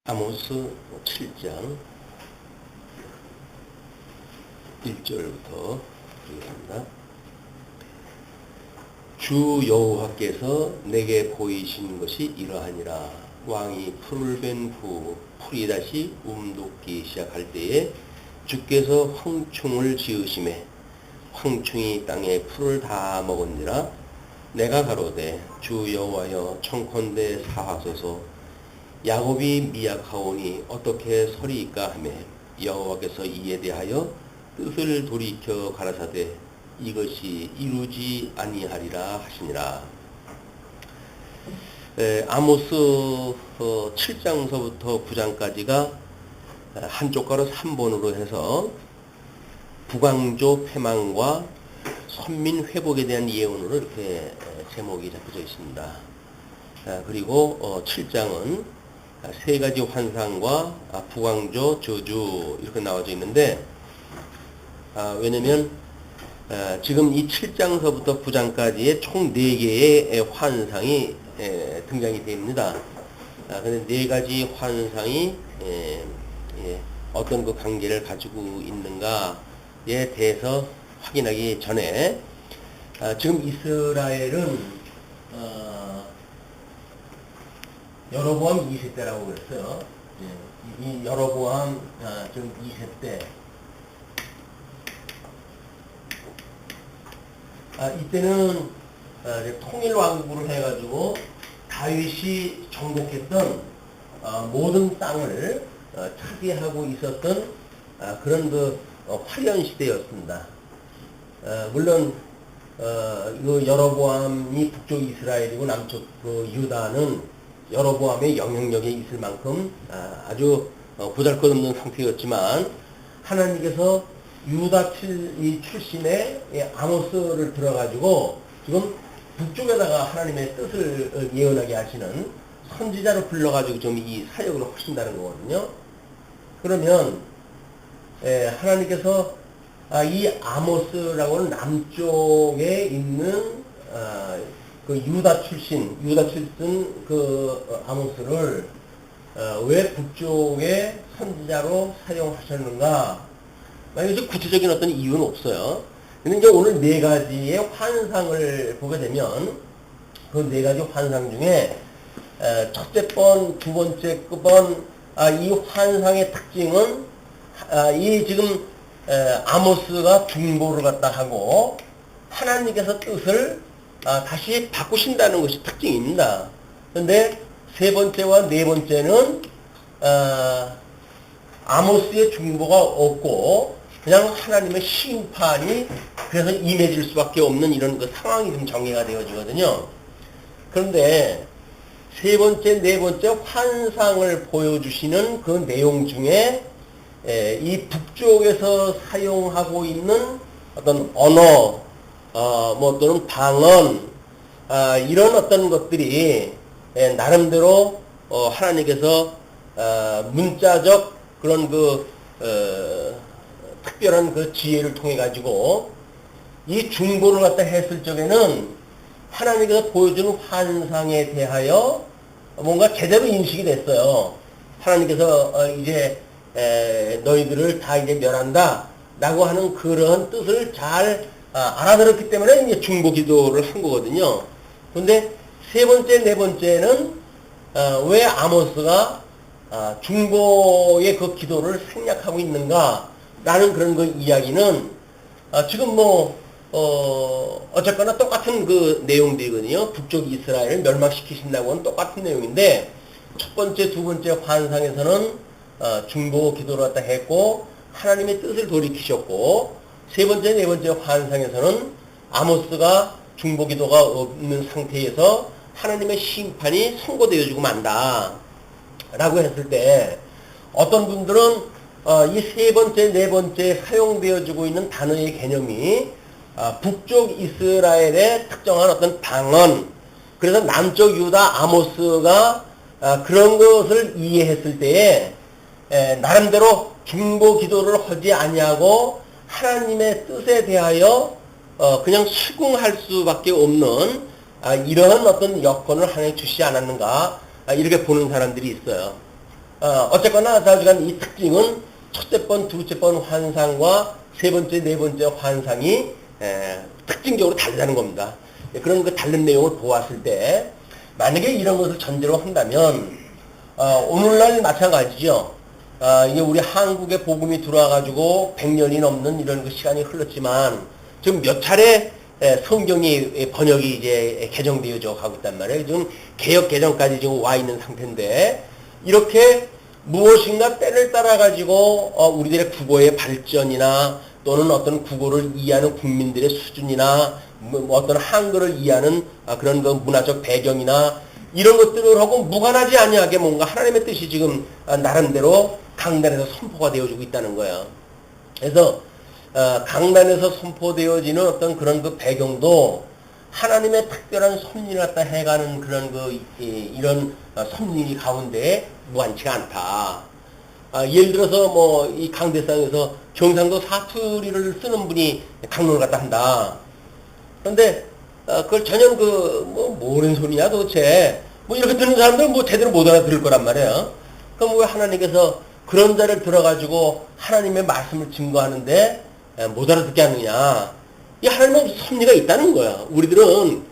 아모스 7장 1절부터 읽겠습니다. 주 여호와께서 내게 보이신 것이 이러하니라. 왕이 풀을 벤 후 풀이 다시 움돋기 시작할 때에 주께서 황충을 지으심에 황충이 땅에 풀을 다 먹은지라. 내가 가로되 주 여호와여 청컨대 사하소서. 야곱이 미약하오니 어떻게 서리이까 하매 여호와께서 이에 대하여 뜻을 돌이켜 가라사대 이것이 이루지 아니하리라 하시니라. 아모스 7장서부터 9장까지가 한쪽가로 3번으로 해서 북왕조 패망과 선민 회복에 대한 예언으로 이렇게 제목이 잡혀져 있습니다. 그리고 7장은 세 가지 환상과 북왕조 저주 이렇게 나와져 있는데, 왜냐면 지금 이 7장서부터 9장까지의 총 4개의 환상이 등장이 됩니다. 근데 4가지 환상이 어떤 그 관계를 가지고 있는가에 대해서 확인하기 전에, 지금 이스라엘은 여로보암 2세 때라고 그랬어요. 이 여로보암 지금 2세 때, 이때는 통일 왕국을 해가지고 다윗이 정복했던 모든 땅을 차지하고 있었던 그런 그 화려한 시대였습니다. 물론 이 여로보암이 북쪽 이스라엘이고 남쪽 그 유다는 여로보암의 영향력이 있을 만큼 아주 보잘것없는 상태였지만, 하나님께서 유다 출신의 아모스를 들어가지고 지금 북쪽에다가 하나님의 뜻을 예언하게 하시는 선지자로 불러가지고 좀 이 사역을 하신다는 거거든요. 그러면 하나님께서 이 아모스라고는 남쪽에 있는 그 유다 출신 그 아모스를 왜 북쪽의 선지자로 사용하셨는가? 이제 구체적인 어떤 이유는 없어요. 근데 이제 오늘 4가지의 환상을 보게 되면 그 4가지 환상 중에 첫째 번, 두 번째 번, 이 환상의 특징은 이 지금 아모스가 중보를 갖다 하고 하나님께서 뜻을 다시 바꾸신다는 것이 특징입니다. 그런데 세 번째와 네 번째는 아모스의 중보가 없고 그냥 하나님의 심판이 그래서 임해질 수밖에 없는 이런 그 상황이 좀 정리가 되어지거든요. 그런데 세 번째, 네 번째 환상을 보여주시는 그 내용 중에 이 북쪽에서 사용하고 있는 어떤 언어, 뭐 또는 방언, 이런 어떤 것들이 나름대로 하나님께서 문자적 그런 그 특별한 그 지혜를 통해 가지고 이 중보를 갖다 했을 적에는 하나님께서 보여주는 환상에 대하여 뭔가 제대로 인식이 됐어요. 하나님께서 이제 너희들을 다 이제 멸한다 라고 하는 그런 뜻을 잘 알아들었기 때문에 이제 중보 기도를 한 거거든요. 근데 세 번째, 네 번째는 왜 아모스가 중보의 그 기도를 생략하고 있는가 라는 그런 그 이야기는 지금 뭐 어쨌거나 똑같은 그 내용들이거든요. 북쪽 이스라엘을 멸망시키신다고 하는 똑같은 내용인데, 첫 번째, 두 번째 환상에서는 중보 기도를 갖다 했고 하나님의 뜻을 돌이키셨고, 세 번째, 네 번째 환상에서는 아모스가 중보 기도가 없는 상태에서 하나님의 심판이 선고되어지고 만다 라고 했을 때, 어떤 분들은 이 세 번째, 네 번째 사용되어지고 있는 단어의 개념이 북쪽 이스라엘의 특정한 어떤 방언, 그래서 남쪽 유다 아모스가 그런 것을 이해했을 때에 나름대로 중보 기도를 하지 아니하고 하나님의 뜻에 대하여 그냥 수긍할 수밖에 없는 이러한 어떤 여건을 하나님 주시지 않았는가, 이렇게 보는 사람들이 있어요. 어쨌거나 자주간 이 특징은 첫째 번, 둘째 번 환상과 세 번째, 네 번째 환상이 특징적으로 다르다는 겁니다. 그런 그 다른 내용을 보았을 때 만약에 이런 것을 전제로 한다면 오늘날 마찬가지죠. 이게 우리 한국에 복음이 들어와가지고 100년이 넘는 이런 그 시간이 흘렀지만 지금 몇 차례 성경이 번역이 이제 개정되어져 가고 있단 말이에요. 지금 개역 개정까지 지금 와 있는 상태인데 이렇게 무엇인가 때를 따라 가지고 우리들의 국어의 발전이나 또는 어떤 국어를 이해하는 국민들의 수준이나 뭐 어떤 한글을 이해하는 그런 그 문화적 배경이나 이런 것들을 하고 무관하지 아니하게 뭔가 하나님의 뜻이 지금 나름대로 강단에서 선포가 되어지고 있다는 거예요. 그래서 강단에서 선포되어지는 어떤 그런 그 배경도 하나님의 특별한 섭리를 갖다 해가는 그런 이런 섭리 가운데 무한치가 않다. 예를 들어서 뭐 이 강대상에서 경상도 사투리를 쓰는 분이 강론을 갖다 한다. 그런데 그걸 전혀 모르는 소리냐 도대체. 뭐 이렇게 듣는 사람들은 뭐 제대로 못 알아들을 거란 말이에요. 그럼 왜 하나님께서 그런 자를 들어가지고 하나님의 말씀을 증거하는데 못 알아듣게 하느냐. 이 하나님은 섭리가 있다는 거야. 우리들은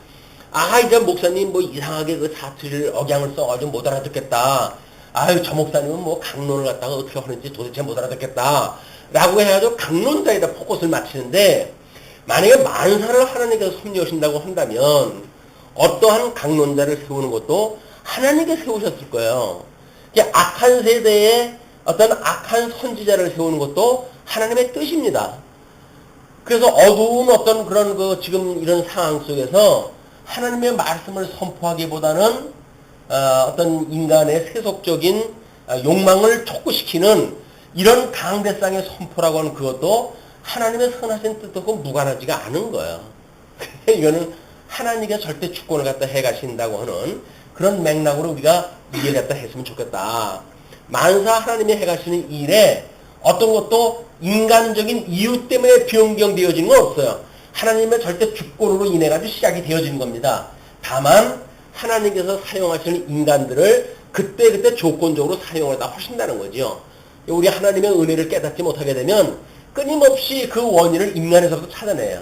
이제 목사님 뭐 이상하게 그 사투리를 억양을 써가지고 못 알아듣겠다. 아유 저 목사님은 뭐 강론을 갖다가 어떻게 하는지 도대체 못 알아듣겠다. 라고 해가지고 강론자에다 포커스를 맞추는데 만약에 만사를 하나님께서 섭리하신다고 한다면 어떠한 강론자를 세우는 것도 하나님께 세우셨을 거예요. 악한 세대에 어떤 악한 선지자를 세우는 것도 하나님의 뜻입니다. 그래서 어두운 어떤 그런 지금 이런 상황 속에서 하나님의 말씀을 선포하기보다는 어떤 인간의 세속적인 욕망을 촉구시키는 이런 강대상의 선포라고 하는 그것도 하나님의 선하신 뜻하고 무관하지가 않은 거예요. 이거는 하나님께 절대 주권을 갖다 해가신다고 하는 그런 맥락으로 우리가 이해를 갖다 했으면 좋겠다. 만사 하나님이 해가시는 일에 어떤 것도 인간적인 이유 때문에 변경되어지는 건 없어요. 하나님의 절대 주권으로 인해가지고 시작이 되어지는 겁니다. 다만 하나님께서 사용하시는 인간들을 그때그때 조건적으로 사용을 다 하신다는 거죠. 우리 하나님의 은혜를 깨닫지 못하게 되면 끊임없이 그 원인을 인간에서부터 찾아내요.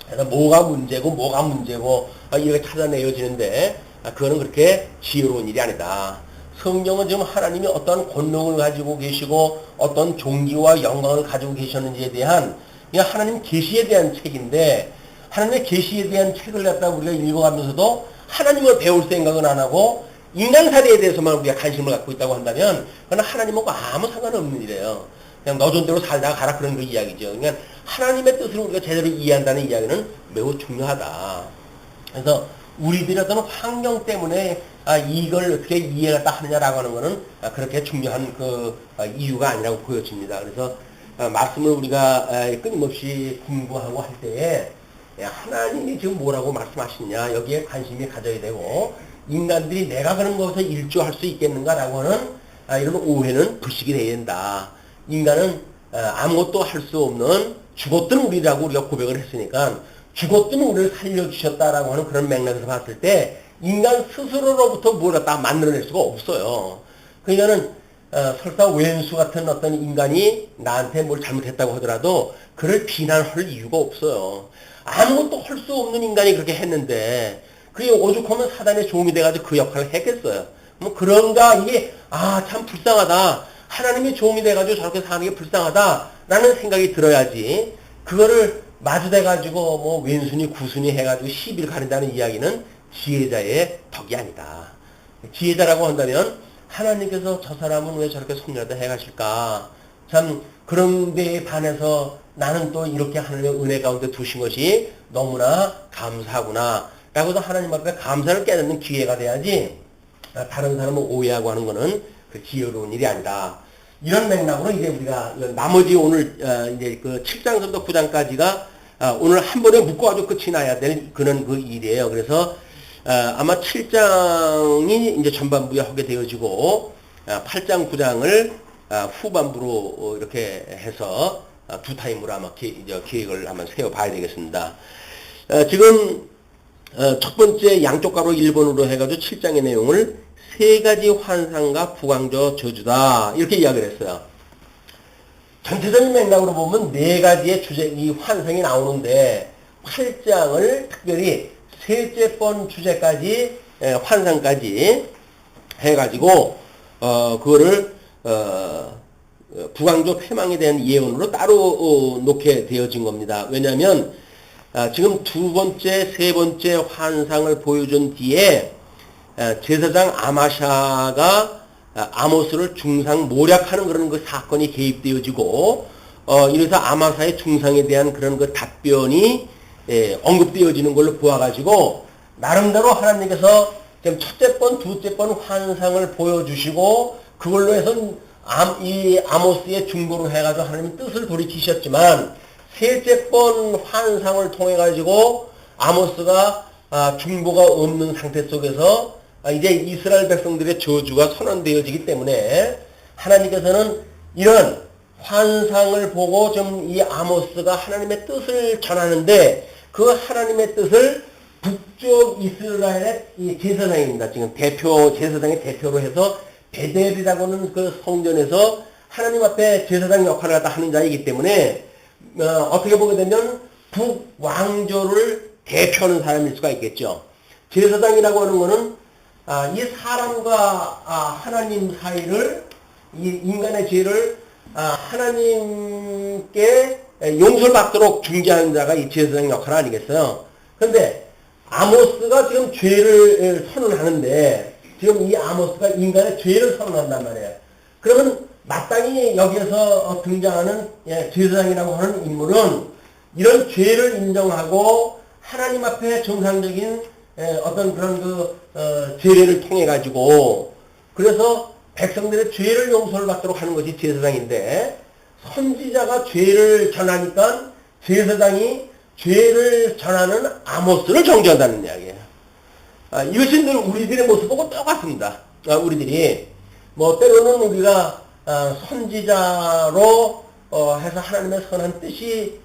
그래서 뭐가 문제고 이렇게 찾아내어지는데 그거는 그렇게 지혜로운 일이 아니다. 성경은 지금 하나님이 어떤 권능을 가지고 계시고 어떤 종기와 영광을 가지고 계셨는지에 대한 하나님 계시에 대한 책인데 하나님의 계시에 대한 책을 갖다 우리가 읽어가면서도 하나님을 배울 생각은 안 하고 인간사례에 대해서만 우리가 관심을 갖고 있다고 한다면 그건 하나님하고 아무 상관없는 일이에요. 그냥 너 존대로 살다가 가라 그런 그 이야기죠. 그러니까 하나님의 뜻을 우리가 제대로 이해한다는 이야기는 매우 중요하다. 그래서 우리들이 어떤 환경 때문에 이걸 어떻게 이해가 하느냐라고 하는 것은 그렇게 중요한 이유가 아니라고 보여집니다. 그래서 말씀을 우리가 끊임없이 공부하고 할 때에 하나님이 지금 뭐라고 말씀하시느냐 여기에 관심이 가져야 되고 인간들이 내가 그런 것에 일조할 수 있겠는가라고 하는 이런 오해는 불식이 되어야 된다. 인간은 아무것도 할 수 없는 죽었던 우리라고 우리가 고백을 했으니까 죽었던 우리를 살려주셨다라고 하는 그런 맥락에서 봤을 때 인간 스스로로부터 뭘 갖다 만들어낼 수가 없어요. 그러니까는 설사 왼수 같은 어떤 인간이 나한테 뭘 잘못했다고 하더라도 그를 비난할 이유가 없어요. 아무것도 할 수 없는 인간이 그렇게 했는데 그게 오죽하면 사단의 종이 돼가지고 그 역할을 했겠어요. 뭐 그런가 이게 참 불쌍하다. 하나님이 종이 돼가지고 저렇게 사는 게 불쌍하다라는 생각이 들어야지 그거를 마주대가지고 뭐 왼순이 구순이 해가지고 시비를 가린다는 이야기는 지혜자의 덕이 아니다. 지혜자라고 한다면 하나님께서 저 사람은 왜 저렇게 섭리하다 해가실까? 참 그런 데에 반해서 나는 또 이렇게 하나님의 은혜 가운데 두신 것이 너무나 감사하구나 라고도 하나님 앞에 감사를 깨닫는 기회가 돼야지 다른 사람을 오해하고 하는 것은 그 지혜로운 일이 아니다. 이런 맥락으로 이제 우리가 나머지 오늘 이제 그 7장부터 9장까지가 오늘 한 번에 묶어가지고 끝이 나야 될 그런 그 일이에요. 그래서 아마 7장이 이제 전반부에 하게 되어지고 8장 9장을 후반부로 이렇게 해서 두 타임으로 아마 계획을 한번 세워봐야 되겠습니다. 지금 첫 번째 양쪽 가로 1번으로 해가지고 7장의 내용을 세 가지 환상과 부광조 저주다. 이렇게 이야기를 했어요. 전체적인 맥락으로 보면 네 가지의 주제, 이 환상이 나오는데 8장을 특별히 셋째 번 주제까지, 환상까지 해가지고, 그거를, 부광조 패망에 대한 예언으로 따로 놓게 되어진 겁니다. 왜냐하면 지금 두 번째, 세 번째 환상을 보여준 뒤에 제사장 아마샤가 아모스를 중상 모략하는 그런 그 사건이 개입되어지고 이래서 아마사의 중상에 대한 그런 그 답변이 언급되어지는 걸로 보아가지고 나름대로 하나님께서 지금 첫째 번, 둘째 번 환상을 보여주시고 그걸로 해서 이 아모스의 중보를 해가지고 하나님 뜻을 돌이키셨지만 셋째 번 환상을 통해 가지고 아모스가 중보가 없는 상태 속에서 이제 이스라엘 백성들의 저주가 선언되어지기 때문에 하나님께서는 이런 환상을 보고 좀 이 아모스가 하나님의 뜻을 전하는데 그 하나님의 뜻을 북쪽 이스라엘의 이 제사장입니다. 지금 제사장의 대표로 해서 베델이라고 하는 그 성전에서 하나님 앞에 제사장 역할을 갖다 하는 자이기 때문에 어떻게 보게 되면 북왕조를 대표하는 사람일 수가 있겠죠. 제사장이라고 하는 것은 이 사람과 하나님 사이를 이 인간의 죄를 하나님께 용서를 받도록 중재하는 자가 이 제사장 역할 아니겠어요. 그런데 아모스가 지금 죄를 선언하는데 지금 이 아모스가 인간의 죄를 선언한단 말이에요. 그러면 마땅히 여기에서 등장하는 제사장이라고 하는 인물은 이런 죄를 인정하고 하나님 앞에 정상적인 어떤 그런 제례를 통해 가지고 그래서 백성들의 죄를 용서를 받도록 하는 것이 제사장인데 선지자가 죄를 전하니까 제사장이 죄를 전하는 아모스를 정죄한다는 이야기예요. 이것이 늘 우리들의 모습하고 똑같습니다. 우리들이 뭐 때로는 우리가 선지자로 해서 하나님의 선한 뜻이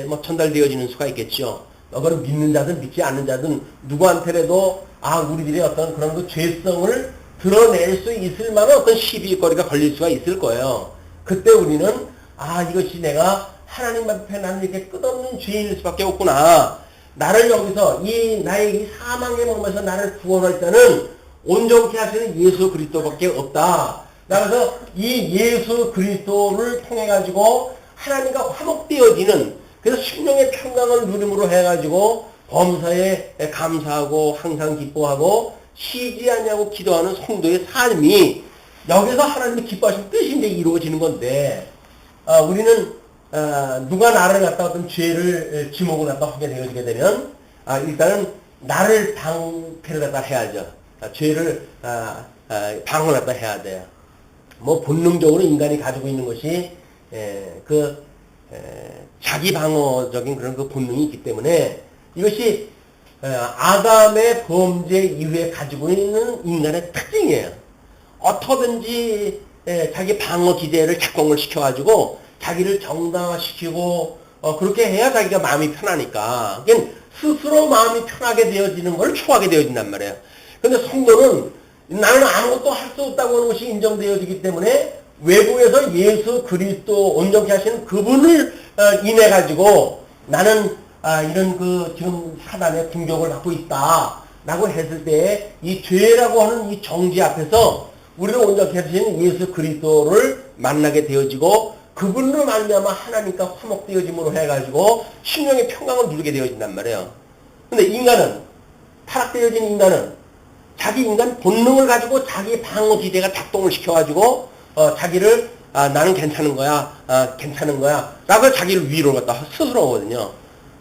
뭐 전달되어지는 수가 있겠죠. 그걸 믿는 자든 믿지 않는 자든 누구한테라도 우리들의 어떤 그런 그 죄성을 드러낼 수 있을 만한 어떤 시비거리가 걸릴 수가 있을 거예요. 그때 우리는 이것이 내가 하나님 앞에 나는 이렇게 끝없는 죄인일 수밖에 없구나. 나를 여기서 나의 이 사망의 몸에서 나를 구원할 자는 온전케 하시는 예수 그리스도밖에 없다. 그래서 이 예수 그리스도를 통해 가지고 하나님과 화목되어지는 그래서 심령의 평강을 누림으로 해가지고 범사에 감사하고 항상 기뻐하고 쉬지 않냐고 기도하는 성도의 삶이 여기서 하나님이 기뻐하시는 뜻이 이제 이루어지는 건데 우리는 누가 나를 갖다 어떤 죄를 지목을 갖다 하게 되어지게 되면 일단은 나를 방패를 갖다 해야죠. 죄를 방을 갖다 해야 돼요. 뭐 본능적으로 인간이 가지고 있는 것이 자기 방어적인 그런 그 본능이 있기 때문에 이것이 아담의 범죄 이후에 가지고 있는 인간의 특징이에요. 어떻게든지 자기 방어 기제를 작동을 시켜가지고 자기를 정당화시키고 그렇게 해야 자기가 마음이 편하니까. 그러니까 스스로 마음이 편하게 되어지는 걸 초하게 되어진단 말이에요. 그런데 성도는 나는 아무것도 할 수 없다고 하는 것이 인정되어지기 때문에 외부에서 예수 그리스도 온전케 하시는 그분을 인해 가지고 나는 이런 지금 사단의 공격을 받고 있다라고 했을 때 이 죄라고 하는 이 정지 앞에서 우리를 온전케 하시는 예수 그리스도를 만나게 되어지고 그분으로 말미암아 하나님과 화목되어짐으로 해가지고 심령의 평강을 누리게 되어진단 말이에요. 근데 인간은 타락되어진 인간은 자기 인간 본능을 가지고 자기 방어 기제가 작동을 시켜가지고 자기를 나는 괜찮은 거야, 괜찮은 거야 라고 자기를 위로를 갖다 스스로 하거든요.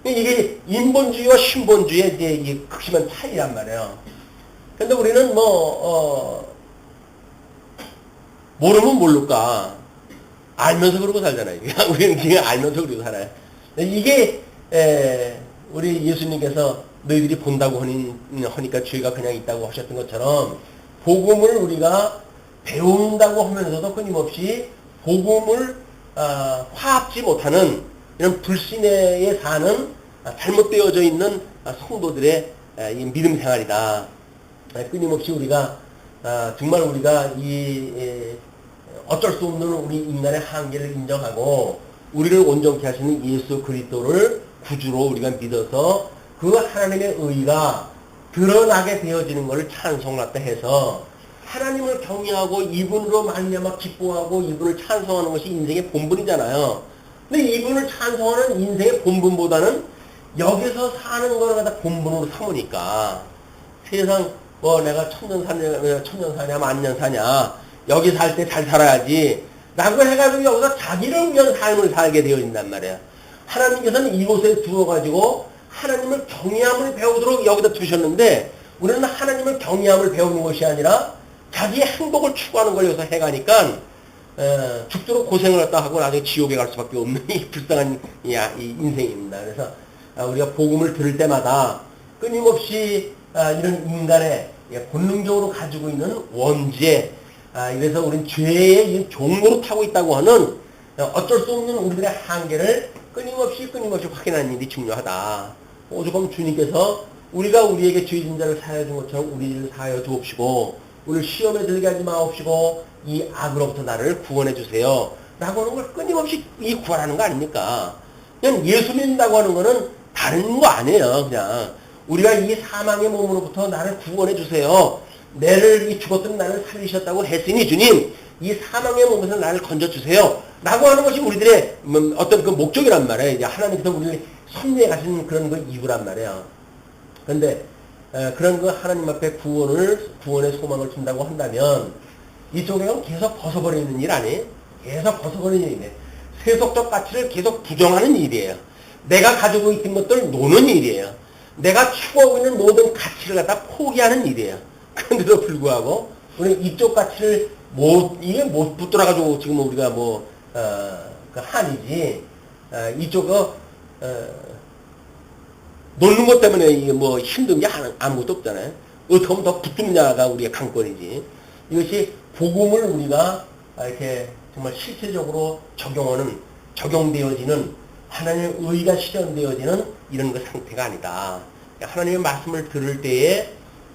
이게 인본주의와 신본주의의 이제 극심한 차이란 말이에요. 근데 우리는 모르면 모를까 알면서 그러고 살잖아요. 우리는 그냥 알면서 그러고 살아요. 이게 우리 예수님께서 너희들이 본다고 하니까 죄가 그냥 있다고 하셨던 것처럼 복음을 우리가 배운다고 하면서도 끊임없이 복음을 화합지 못하는 이런 불신에 사는 잘못되어져 있는 성도들의 이 믿음 생활이다. 끊임없이 우리가 정말 우리가 어쩔 수 없는 우리 인간의 한계를 인정하고 우리를 온전케 하시는 예수 그리스도를 구주로 우리가 믿어서 그 하나님의 의가 드러나게 되어지는 것을 찬송하다 해서 하나님을 경외하고 이분으로 말미암아 기뻐하고 이분을 찬송하는 것이 인생의 본분이잖아요. 근데 이분을 찬송하는 인생의 본분보다는 여기서 사는 거를 갖다 본분으로 삼으니까 세상 내가 천년사냐 만년사냐 여기 살 때 잘 살아야지 라고 해가지고 여기서 자기를 위한 삶을 살게 되어진단 말이에요. 하나님께서는 이곳에 두어가지고 하나님을 경외함을 배우도록 여기다 두셨는데 우리는 하나님을 경외함을 배우는 것이 아니라 자기의 행복을 추구하는 걸 여기서 해가니까 죽도록 고생을 했다 하고 나중에 지옥에 갈 수밖에 없는 이 불쌍한 이 인생입니다. 그래서 우리가 복음을 들을 때마다 끊임없이 이런 인간의 본능적으로 가지고 있는 원죄, 이래서 우리는 죄의 종로로 타고 있다고 하는 어쩔 수 없는 우리들의 한계를 끊임없이 확인하는 일이 중요하다. 오죽하면 주님께서 우리가 우리에게 죄진 자를 사하여 준 것처럼 우리를 사하여 주옵시고 우리를 시험에 들게 하지 마옵시고 이 악으로부터 나를 구원해 주세요 라고 하는 걸 끊임없이 구하라는 거 아닙니까? 그냥 예수 믿는다고 하는 거는 다른 거 아니에요. 그냥 우리가 이 사망의 몸으로부터 나를 구원해 주세요. 이 죽었던 나를 살리셨다고 했으니 주님 이 사망의 몸에서 나를 건져주세요 라고 하는 것이 우리들의 어떤 그 목적이란 말이에요. 이제 하나님께서 우리를 섭리해 가시는 그런 그 이유란 말이에요. 그런데 그런 그 하나님 앞에 구원의 소망을 준다고 한다면 이쪽에는 계속 벗어버리는 일 아니에요? 계속 벗어버리는 일이에요. 세속적 가치를 계속 부정하는 일이에요. 내가 가지고 있는 것들 노는 일이에요. 내가 추구하고 있는 모든 가치를 갖다 포기하는 일이에요. 그런데도 불구하고 우리 이쪽 가치를 못 붙들어가지고 지금 우리가 그 한이지 이쪽 놓는 것 때문에 이게 힘든 게 아무것도 없잖아요. 어떻게 하면 더 붙느냐가 우리의 관건이지. 이것이 복음을 우리가 이렇게 정말 실체적으로 적용되어지는 하나님의 의가 실현되어지는 이런 그 상태가 아니다. 하나님의 말씀을 들을 때에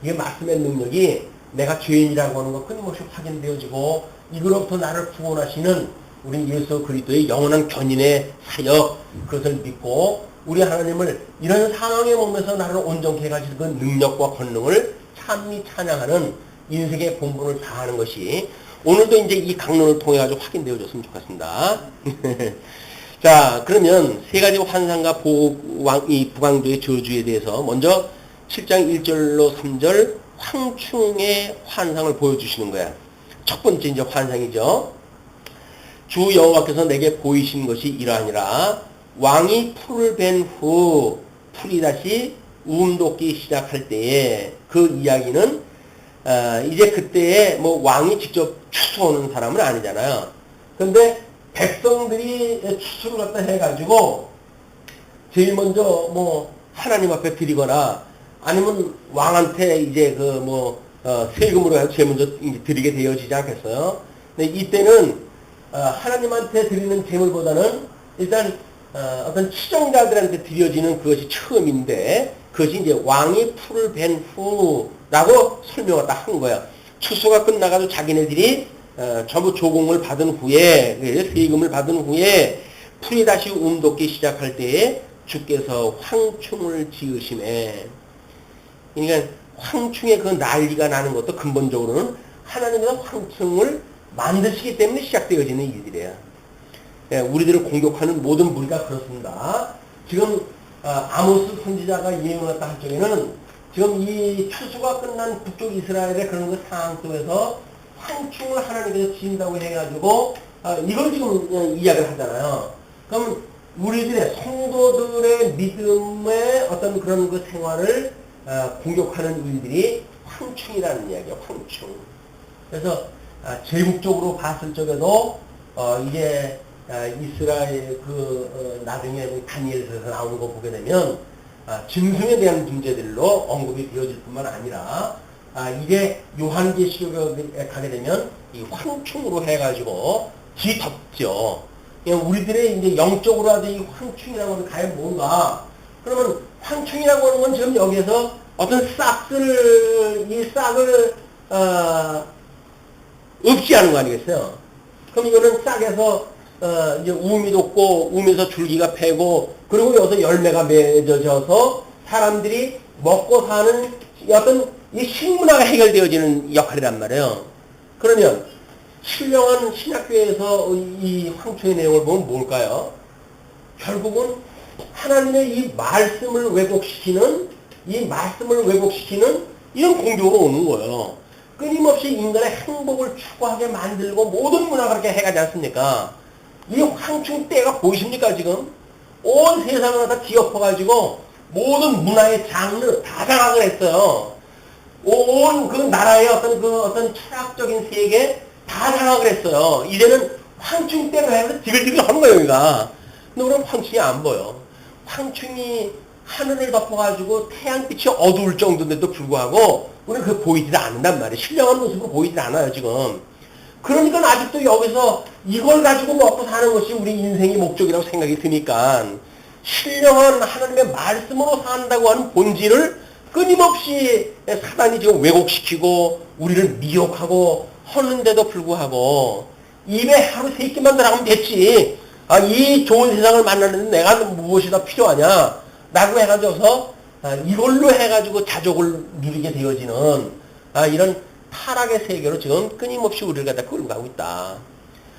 이 말씀의 능력이 내가 죄인이라고 하는 것 끊임없이 확인되어지고 이거로부터 나를 구원하시는 우리 예수 그리스도의 영원한 견인의 사역 그것을 믿고 우리 하나님을 이런 상황의 몸에서 나를 온전케 해가지고 그 능력과 권능을 참히 찬양하는 인생의 본분을 다하는 것이 오늘도 이제 이 강론을 통해 가지고 확인되어졌으면 좋겠습니다. 자, 그러면 세 가지 환상과 이 북왕조의 저주에 대해서 먼저 7장 1절로 3절 황충의 환상을 보여주시는 거야. 첫 번째 이제 환상이죠. 주 여호와께서 내게 보이신 것이 이러하니라. 왕이 풀을 벤 후 풀이 다시 움돋기 시작할 때에 그 이야기는 이제 그때에 왕이 직접 추수하는 사람은 아니잖아요. 그런데 백성들이 추수를 갖다 해가지고 제일 먼저 하나님 앞에 드리거나 아니면 왕한테 이제 세금으로 해서 제일 먼저 드리게 되어지지 않겠어요? 근데 이때는 하나님한테 드리는 제물보다는 일단 어떤 추종자들한테 드려지는 그것이 처음인데 그것이 이제 왕이 풀을 벤 후라고 설명을 딱 한 거야. 추수가 끝나가지고 자기네들이 전부 조공을 받은 후에 세금을 받은 후에 풀이 다시 움돋기 시작할 때에 주께서 황충을 지으심에 그러니까 황충의 그 난리가 나는 것도 근본적으로는 하나님께서 황충을 만드시기 때문에 시작되어지는 일들이에요. 우리들을 공격하는 모든 무리가 그렇습니다. 지금 아모스 선지자가 예언을 했다 할 적에는 지금 이 추수가 끝난 북쪽 이스라엘의 그런 그 상황 속에서 황충을 하나님께서 지은다고 해가지고 이걸 지금 이야기를 하잖아요. 그럼 우리들의 성도들의 믿음의 어떤 그런 그 생활을 공격하는 일들이 황충이라는 이야기예요. 황충. 그래서 제국적으로 봤을 적에도 이게 이스라엘 나중에 다니엘서에서 나오는 거 보게 되면 짐승에 대한 문제들로 언급이 되어질 뿐만 아니라 이게 요한계시록에 가게 되면 이 황충으로 해가지고 뒤덮죠. 우리들의 이제 영적으로 하던 이 황충이라고 하는 과연 뭔가? 그러면 황충이라고 하는 건 지금 여기에서 어떤 이 싹을 없지 않은 거 아니겠어요? 그럼 이거는 싹에서 이제 우음이 돋고 우면서 줄기가 패고 그리고 여기서 열매가 맺어져서 사람들이 먹고 사는 어떤 이 식문화가 해결되어지는 역할이란 말이에요. 그러면 신령한 신약교회에서 이 황충의 내용을 보면 뭘까요? 결국은 하나님의 이 말씀을 왜곡시키는 이런 공격으로 오는 거예요. 끊임없이 인간의 행복을 추구하게 만들고 모든 문화가 그렇게 해가지 않습니까? 이 황충 때가 보이십니까 지금? 온 세상을 다 뒤엎어가지고 모든 문화의 장르 다 장악을 했어요. 온 그 나라의 어떤 철학적인 세계 다 장악을 했어요. 이제는 황충 때로 해서 지글지글 하는 거예요, 여기가. 근데 우리는 황충이 안 보여. 황충이 하늘을 덮어가지고 태양빛이 어두울 정도인데도 불구하고 우리는 그게 보이질 않는단 말이에요. 신령한 모습으로 보이질 않아요, 지금. 그러니까 아직도 여기서 이걸 가지고 먹고 사는 것이 우리 인생의 목적이라고 생각이 드니까 신령한 하나님의 말씀으로 산다고 하는 본질을 끊임없이 사단이 지금 왜곡시키고 우리를 미혹하고 하는데도 불구하고 입에 하루 3끼만 들어가면 됐지. 이 좋은 세상을 만나는데 내가 무엇이 더 필요하냐 라고 해가지고서 이걸로 해가지고 자족을 누리게 되어지는 이런 타락의 세계로 지금 끊임없이 우리를 갖다 끌고 가고 있다.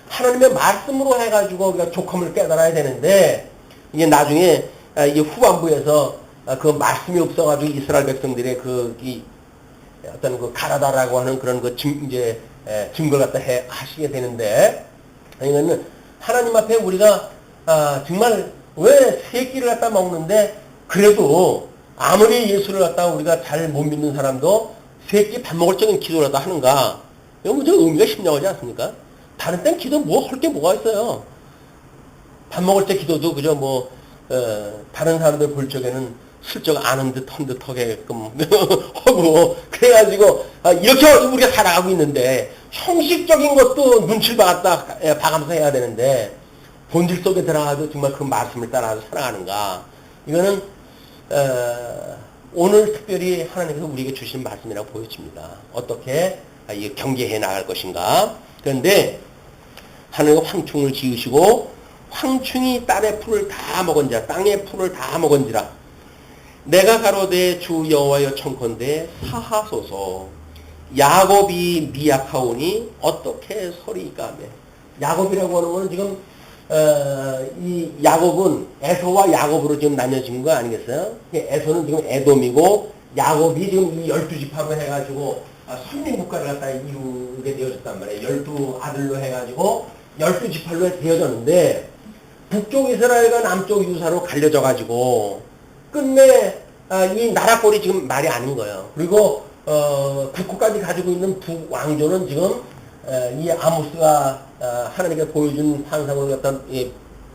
하나님의 말씀으로 해가지고 우리가 족함을 깨달아야 되는데 이게 나중에 이 후반부에서 그 말씀이 없어가지고 이스라엘 백성들의 어떤 그 가라다라고 하는 그런 증거를 갖다 하시게 되는데 이거는 하나님 앞에 우리가 정말 왜 새끼를 갖다 먹는데 그래도 아무리 예수를 갖다 우리가 잘 못 믿는 사람도 새끼 밥 먹을 적엔 기도를 갖다 하는가? 이건 좀 의미가 심령하지 않습니까? 다른 땐 기도 할 게 뭐가 있어요? 밥 먹을 때 기도도 그저 다른 사람들 볼 적에는 슬쩍 아는 듯 한 듯 하게끔 하고 그래가지고 이렇게 우리가 살아가고 있는데 형식적인 것도 눈치를 봐가면서 해야 되는데 본질 속에 들어가도 정말 그 말씀을 따라서 살아가는가? 이거는 오늘 특별히 하나님께서 우리에게 주신 말씀이라고 보여집니다. 어떻게 경계해 나갈 것인가? 그런데 하나님은 황충을 지으시고 황충이 땅의 풀을 다 먹은지라 땅의 풀을 다 먹은지라 내가 가로되 주 여호와여 청컨대 사하소서 야곱이 미약하오니 어떻게 서리이까. 야곱이라고 하는 것은 지금 이 야곱은 에서와 야곱으로 지금 나뉘어진 거 아니겠어요? 에서는 지금 에돔이고 야곱이 지금 이 12지파로 해가지고 선민국가를 갖다 이루게 되어졌단 말이에요. 12아들로 해가지고 12지파로 되어졌는데 북쪽 이스라엘과 남쪽 유사로 갈려져가지고 끝내 이 나라꼴이 지금 말이 아닌 거예요. 그리고 국호까지 가지고 있는 북왕조는 지금 이 아모스가 하나님께 보여준 환상을 갖다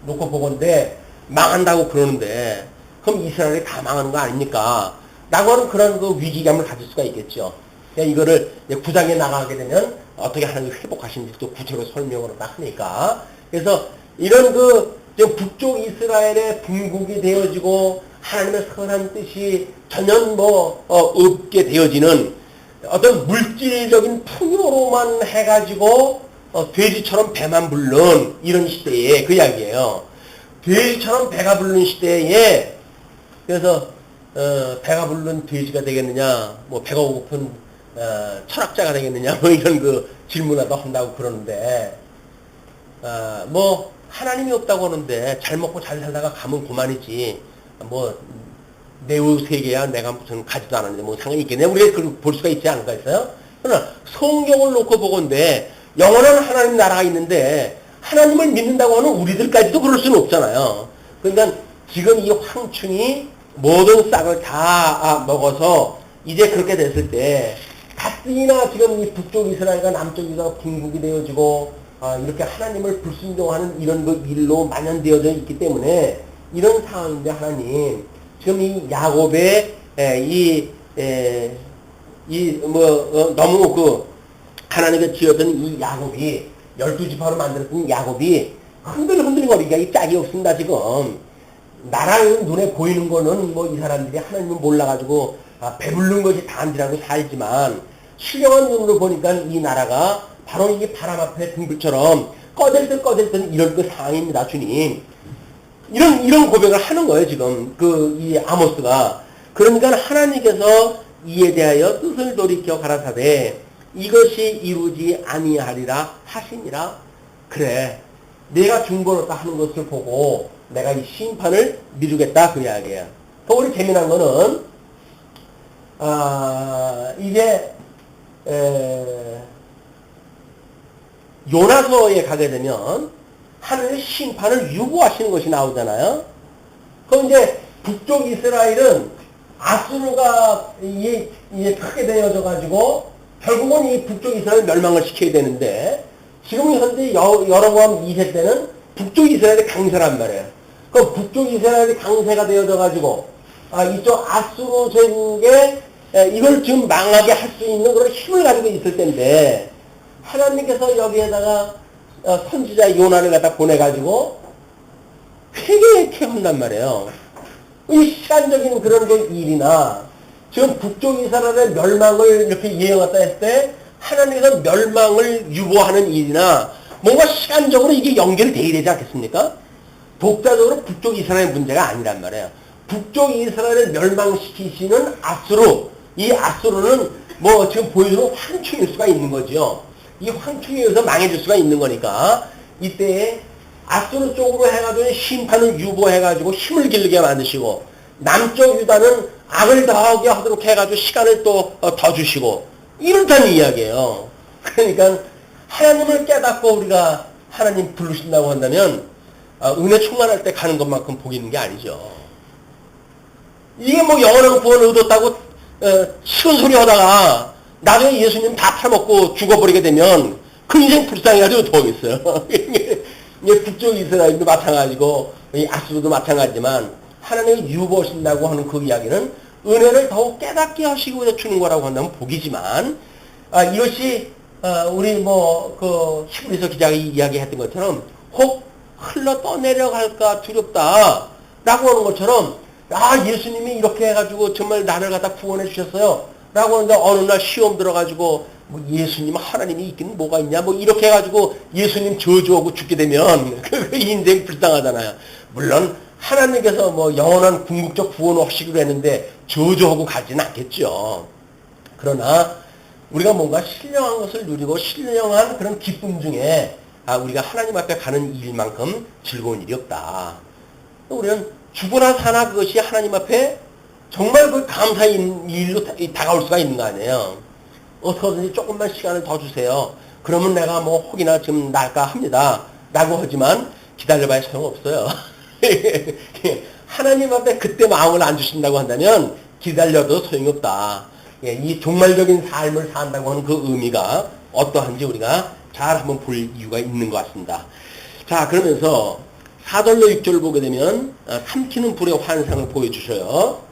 놓고 보건데 망한다고 그러는데 그럼 이스라엘이 다 망하는 거 아닙니까? 라고 하는 그런 그 위기감을 가질 수가 있겠죠. 이거를 9장에 나가게 되면 어떻게 하나님이 회복하시는지 또 구체로 설명을 딱 하니까 그래서 이런 북쪽 이스라엘의 분국이 되어지고 하나님의 선한 뜻이 전혀 없게 되어지는 어떤 물질적인 풍요로만 해가지고 돼지처럼 배만 부른 이런 시대에 그 이야기예요. 돼지처럼 배가 부르는 시대에 그래서 배가 부르는 돼지가 되겠느냐, 배가 고픈 철학자가 되겠느냐, 이런 그 질문하다 한다고 그러는데 하나님이 없다고 하는데 잘 먹고 잘 살다가 가면 그만이지 내우 세계야 내가 무슨 가지도 않았는데 상관이 있겠네. 우리가 그걸 볼 수가 있지 않을까 했어요. 그러나 성경을 놓고 보건데 영원한 하나님 나라가 있는데 하나님을 믿는다고 하는 우리들까지도 그럴 수는 없잖아요. 그러니까 지금 이 황충이 모든 싹을 다 먹어서 이제 그렇게 됐을 때 가뜩이나 지금 이 북쪽 이스라엘과 남쪽 이스라엘가 분국이 되어지고 이렇게 하나님을 불순종하는 이런 그 일로 만연되어져 있기 때문에 이런 상황인데 하나님 지금 이 야곱의 너무 하나님께 지었던 이 야곱이 12지파로 만들었던 야곱이 흔들거리기가 이 짝이 없습니다. 지금 나라는 눈에 보이는 거는 이 사람들이 하나님을 몰라가지고 배부른 것이 단지라고 살지만 신령한 눈으로 보니까 이 나라가 바로 이 바람 앞에 등불처럼 꺼질 듯 이럴 그 상황입니다, 주님. 이런 고백을 하는 거예요, 지금. 이 아모스가. 그러니까 하나님께서 이에 대하여 뜻을 돌이켜 가라사대 이것이 이루지 아니하리라 하시니라. 그래. 내가 중보롭다 하는 것을 보고 내가 이 심판을 미루겠다 그 이야기예요. 더 우리 재미난 거는 이제 요나서에 가게 되면 하늘의 심판을 유보하시는 것이 나오잖아요. 그럼 이제 북쪽 이스라엘은 아수르가 이게 크게 되어져 가지고 결국은 이 북쪽 이스라엘 멸망을 시켜야 되는데 지금 현재 여로보암 2세 때는 북쪽 이스라엘이 강세란 말이에요. 그 북쪽 이스라엘이 강세가 되어져 가지고 이쪽 아수르 제국에 이걸 지금 망하게 할 수 있는 그런 힘을 가지고 있을 텐데 하나님께서 여기에다가 선지자 요나를 갖다 보내가지고 회개케 한단 말이에요. 이 시간적인 그런 그 일이나 지금 북쪽 이스라엘의 멸망을 이렇게 예언했다 했을 때 하나님께서 멸망을 유보하는 일이나 뭔가 시간적으로 이게 연결돼야 되지 않겠습니까? 독자적으로 북쪽 이스라엘 문제가 아니란 말이에요. 북쪽 이스라엘을 멸망시키시는 아수르, 이 아수르는 뭐 지금 보여주는 황충일 수가 있는 거죠. 이 황충에 의해서 망해질 수가 있는 거니까 이때에 아수르 쪽으로 해가지고 심판을 유보해가지고 힘을 기르게 만드시고 남쪽 유다는 악을 더하게 하도록 해가지고 시간을 또 더 주시고 이렇다는 이야기예요. 그러니까 하나님을 깨닫고 우리가 하나님 부르신다고 한다면 은혜 충만할 때 가는 것만큼 복이 있는 게 아니죠. 이게 뭐 영원한 구원을 얻었다고 시큰 소리 하다가 나중에 예수님 다 팔아먹고 죽어버리게 되면 그 인생 불쌍해가지고 더하겠어요. 이게 북쪽 이스라엘도 마찬가지고 이 아수르도 마찬가지지만 하나님이 유보하신다고 하는 그 이야기는 은혜를 더욱 깨닫게 하시고 주는 거라고 한다면 복이지만 이것이 우리 그 히브리서 기자가 이야기했던 것처럼 혹 흘러 떠내려갈까 두렵다 라고 하는 것처럼 예수님이 이렇게 해가지고 정말 나를 갖다 구원해 주셨어요 라고 하는데 어느 날 시험 들어가지고 뭐 예수님 하나님이 있긴 뭐가 있냐 뭐 이렇게 해가지고 예수님 저주하고 죽게 되면 그 인생 불쌍하잖아요. 물론 하나님께서 뭐 영원한 궁극적 구원 없이기로 했는데 저주하고 가지는 않겠죠. 그러나 우리가 뭔가 신령한 것을 누리고 신령한 그런 기쁨 중에 우리가 하나님 앞에 가는 일만큼 즐거운 일이 없다. 우리는 죽으나 사나 그것이 하나님 앞에 정말 그 감사의 일로 다가올 수가 있는 거 아니에요. 어떻게든지 조금만 시간을 더 주세요. 그러면 내가 뭐 혹이나 지금 날까 합니다. 라고 하지만 기다려봐야 소용없어요. 하나님 앞에 그때 마음을 안 주신다고 한다면 기다려도 소용이 없다. 이 종말적인 삶을 산다고 하는 그 의미가 어떠한지 우리가 잘 한번 볼 이유가 있는 것 같습니다. 자, 그러면서 4절로 6절을 보게 되면 삼키는 불의 환상을 보여주셔요.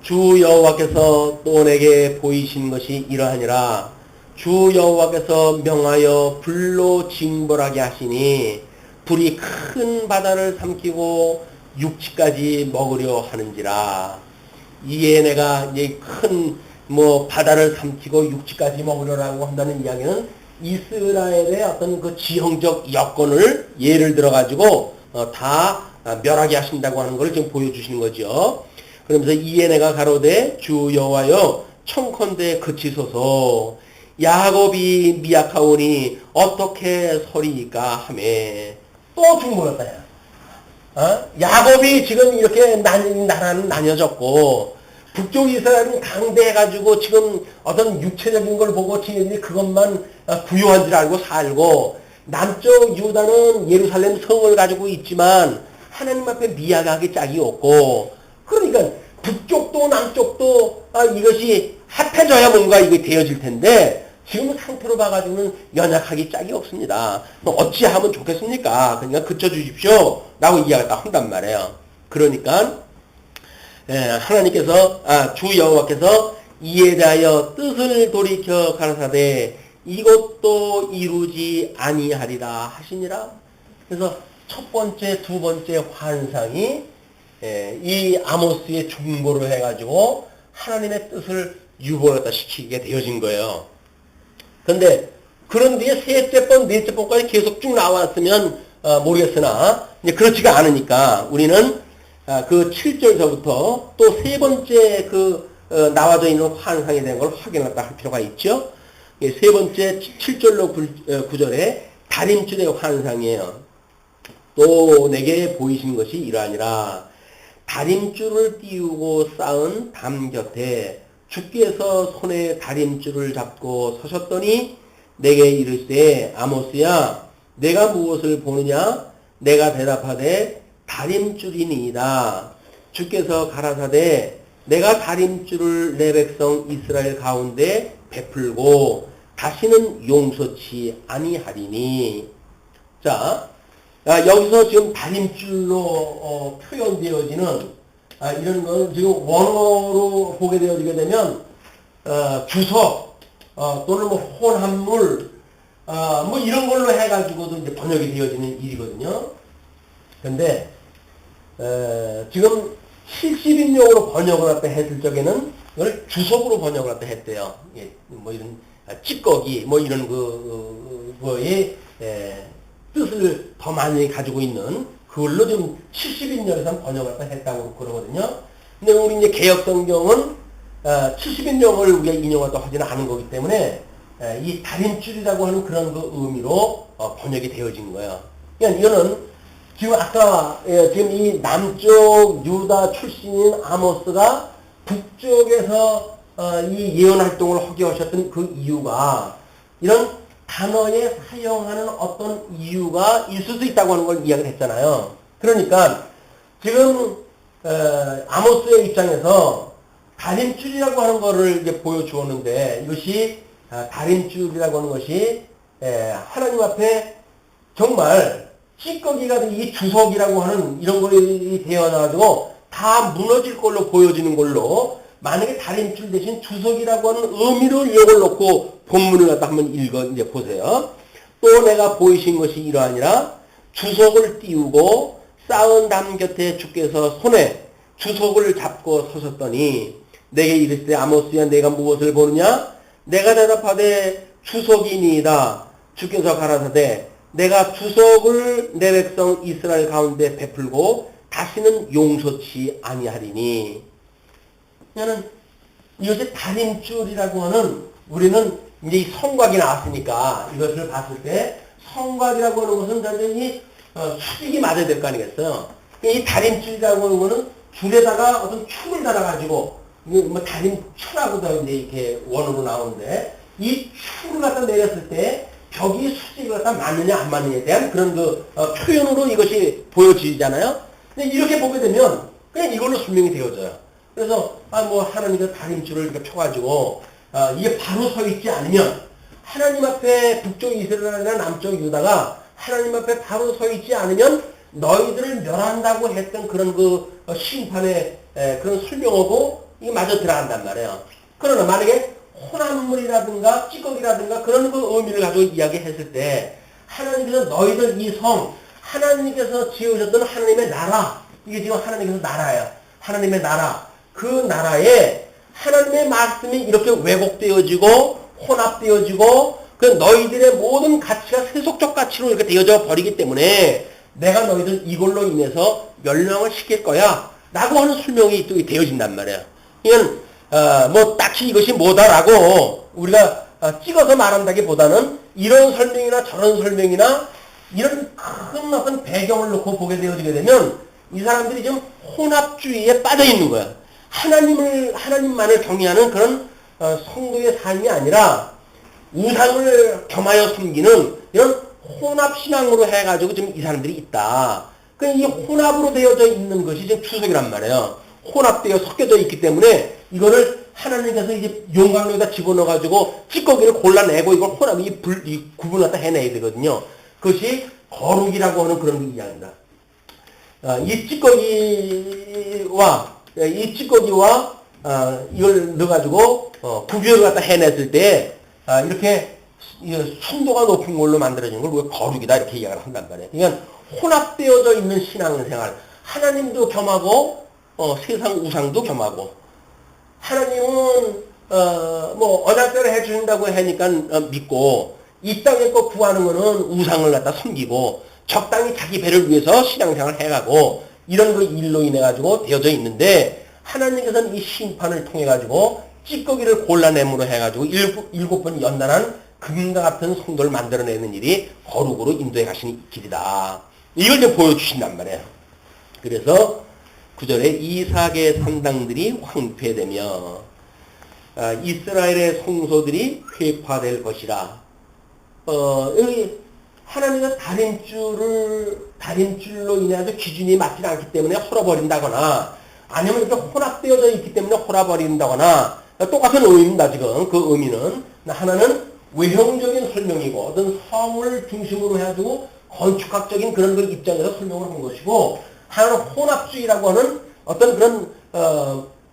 주 여호와께서 또 내게 보이신 것이 이러하니라. 주 여호와께서 명하여 불로 징벌하게 하시니 불이 큰 바다를 삼키고 육지까지 먹으려 하는지라. 이에 내가 이제 큰 바다를 삼키고 육지까지 먹으려라고 한다는 이야기는 이스라엘의 어떤 그 지형적 여건을 예를 들어 가지고 다 멸하게 하신다고 하는 걸 지금 보여주시는 거죠. 그러면서 이에 내가 가로되 주 여호와여 청컨대 그치소서. 야곱이 미약하오니 어떻게 서리이까 하매. 또 중보였다. 야곱이 지금 이렇게 나라는 나뉘어졌고 북쪽 이스라엘은 강대해가지고 지금 어떤 육체적인 걸 보고 지네들이 그것만 부유한 줄 알고 살고 남쪽 유다는 예루살렘 성을 가지고 있지만 하나님 앞에 미약하게 짝이 없고 그러니까 북쪽도 남쪽도 이것이 합해져야 뭔가 이게 되어질 텐데 지금 상태로 봐가지고는 연약하기 짝이 없습니다. 어찌하면 좋겠습니까? 그러니까 그쳐주십시오 라고 이야기를 한단 말이에요. 그러니까 하나님께서 주 여호와께서 이에 대하여 뜻을 돌이켜 가라사대 이것도 이루지 아니하리라 하시니라. 그래서 첫 번째, 두 번째 환상이 이 아모스의 중보를 해가지고 하나님의 뜻을 유보를 갖다 시키게 되어진 거예요. 근데 그런 뒤에 셋째 번, 넷째 번까지 계속 쭉 나왔으면 모르겠으나 이제 그렇지가 않으니까 우리는 그 7절서부터 또 세 번째 나와져 있는 환상에 대한 걸 확인했다 할 필요가 있죠. 세 번째 7절로 9절에 다림줄의 환상이에요. 또 내게 보이신 것이 이러하니라. 다림줄을 띄우고 쌓은 담 곁에 주께서 손에 다림줄을 잡고 서셨더니 내게 이르시되 아모스야 내가 무엇을 보느냐? 내가 대답하되 다림줄이니이다. 주께서 가라사대 내가 다림줄을 내 백성 이스라엘 가운데 베풀고 다시는 용서치 아니하리니. 자, 여기서 지금 다림줄로 표현되어지는 이런 건 지금 원어로 보게 되어지게 되면 주석 또는 뭐 혼합물 뭐 이런 걸로 해가지고도 이제 번역이 되어지는 일이거든요. 근데 지금 70인용으로 번역을 갖다 했을 적에는 이걸 주석으로 번역을 갖다 했대요. 예, 뭐 이런 찌꺼기 뭐 이런 거의 뜻을 더 많이 가지고 있는 그걸로 좀 70인용에서 번역을 갖다 했다고 그러거든요. 근데 우리 이제 개역성경은 70인용을 우리가 인용하다 하지는 않은 거기 때문에 이 다림줄이라고 하는 그런 그 의미로 번역이 되어진 거예요. 그러니까 이거는 지금 아까 지금 이 남쪽 유다 출신인 아모스가 북쪽에서 이 예언 활동을 하게 하셨던 그 이유가 이런 단어에 사용하는 어떤 이유가 있을 수 있다고 하는 걸 이야기를 했잖아요. 그러니까 지금 아모스의 입장에서 다림줄이라고 하는 거를 이제 보여주었는데 이것이 다림줄이라고 하는 것이 하나님 앞에 정말 찌꺼기가 이 주석이라고 하는 이런 것이 되어나가지고 다 무너질 걸로 보여지는 걸로 만약에 다림줄 대신 주석이라고 하는 의미로 이걸 놓고 본문을 갖다 한번 이제 보세요. 또 내가 보이신 것이 이러하니라. 주석을 띄우고 쌓은 담 곁에 주께서 손에 주석을 잡고 서셨더니 내게 이르시되 아모스야 내가 무엇을 보느냐? 내가 대답하되 주석이니이다. 주께서 가라사대 내가 주석을 내 백성 이스라엘 가운데 베풀고 다시는 용서치 아니하리니. 그러니까 이것이 다림줄이라고 하는 우리는 이제 이 성곽이 나왔으니까 이것을 봤을 때 성곽이라고 하는 것은 단순히 수직이 맞아야 될 거 아니겠어요. 이 다림줄이라고 하는 것은 줄에다가 어떤 축을 달아가지고 뭐 다림줄하고도 이제 이렇게 원으로 나오는데 이 축을 갖다 내렸을 때 벽이 수직을 갖다 맞느냐 안 맞느냐에 대한 그런 표현으로 이것이 보여지잖아요. 근데 이렇게 보게 되면 그냥 이걸로 설명이 되어져요. 그래서 뭐 하나님께서 다림줄을 이렇게 펴가지고 이게 바로 서 있지 않으면 하나님 앞에 북쪽 이스라엘이나 남쪽 유다가 하나님 앞에 바로 서 있지 않으면 너희들을 멸한다고 했던 그런 심판의 그런 설명하고 이게 마저 들어간단 말이에요. 그러나 만약에 혼합물이라든가 찌꺼기라든가 그런 의미를 가지고 이야기했을 때 하나님께서 너희들 이 성 하나님께서 지으셨던 하나님의 나라 이게 지금 하나님께서 나라예요. 하나님의 나라 그 나라에 하나님의 말씀이 이렇게 왜곡되어지고 혼합되어지고 그 너희들의 모든 가치가 세속적 가치로 이렇게 되어져 버리기 때문에 내가 너희들 이걸로 인해서 멸망을 시킬 거야 라고 하는 설명이 또 되어진단 말이에요. 이건 뭐 딱히 이것이 뭐다라고 우리가 찍어서 말한다기보다는 이런 설명이나 저런 설명이나 이런 큰 어떤 배경을 놓고 보게 되어지게 되면 이 사람들이 좀 혼합주의에 빠져 있는 거야. 하나님만을 경외하는 그런 성도의 삶이 아니라 우상을 겸하여 숨기는 이런 혼합신앙으로 해가지고 지금 이 사람들이 있다. 이 혼합으로 되어져 있는 것이 지금 추석이란 말이에요. 혼합되어 섞여져 있기 때문에 이거를 하나님께서 이제 용광로에다 집어넣어가지고 찌꺼기를 골라내고 이걸 구분을 갖다 해내야 되거든요. 그것이 거룩이라고 하는 그런 이야기입니다. 이 찌꺼기와 이걸 넣어가지고 구별을 갖다 해냈을 때 이렇게 순도가 높은 걸로 만들어진 걸 우리가 거룩이다 이렇게 이야기를 한단 말이에요. 그러니까 혼합되어져 있는 신앙생활 하나님도 겸하고 세상 우상도 겸하고 하나님은 뭐 언약대로 해주신다고 하니까 믿고 이 땅에 거 구하는 거는 우상을 갖다 섬기고 적당히 자기 배를 위해서 신앙생활을 해가고 이런 그 일로 인해 가지고 되어져 있는데 하나님께서는 이 심판을 통해 가지고 찌꺼기를 골라내므로 해가지고 일곱 번 연단한 금과 같은 성도를 만들어내는 일이 거룩으로 인도해 가시는 길이다. 이걸 이제 보여주신단 말이에요. 그래서 9절에 이삭의 산당들이 황폐되며 이스라엘의 성소들이 회파될 것이라. 여기 하나님의 다림줄로 인해서 기준이 맞지 않기 때문에 헐어버린다거나 아니면 이렇게 혼합되어져 있기 때문에 헐어버린다거나 똑같은 의미입니다. 지금 그 의미는 하나는 외형적인 설명이고 어떤 성을 중심으로 해가지고 건축학적인 그런 그 입장에서 설명을 한 것이고 하나는 혼합주의라고 하는 어떤 그런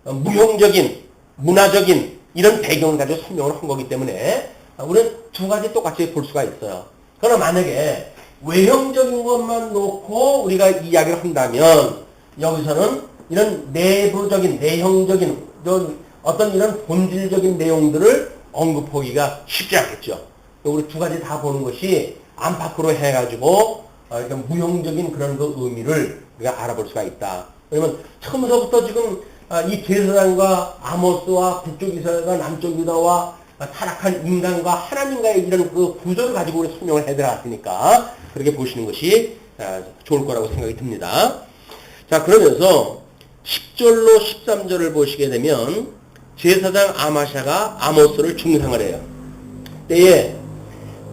무형적인 문화적인 이런 배경을 가지고 설명을 한 거기 때문에 우리는 두 가지 똑같이 볼 수가 있어요. 그러나 만약에 외형적인 것만 놓고 우리가 이야기를 한다면 여기서는 이런 내부적인 내형적인 어떤 이런 본질적인 내용들을 언급하기가 쉽지 않겠죠. 우리 두 가지 다 보는 것이 안팎으로 해가지고 그러니까 무형적인 그런 그 의미를 우리가 알아볼 수가 있다. 왜냐면 처음서부터 지금 이 제사장과 아모스와 북쪽 이스라엘과 남쪽 유다와 타락한 인간과 하나님과의 이런 그 구조를 가지고 우리 설명을 해드렸으니까 그렇게 보시는 것이 좋을 거라고 생각이 듭니다. 자, 그러면서 10절로 13절을 보시게 되면 제사장 아마샤가 아모스를 중상을 해요. 때에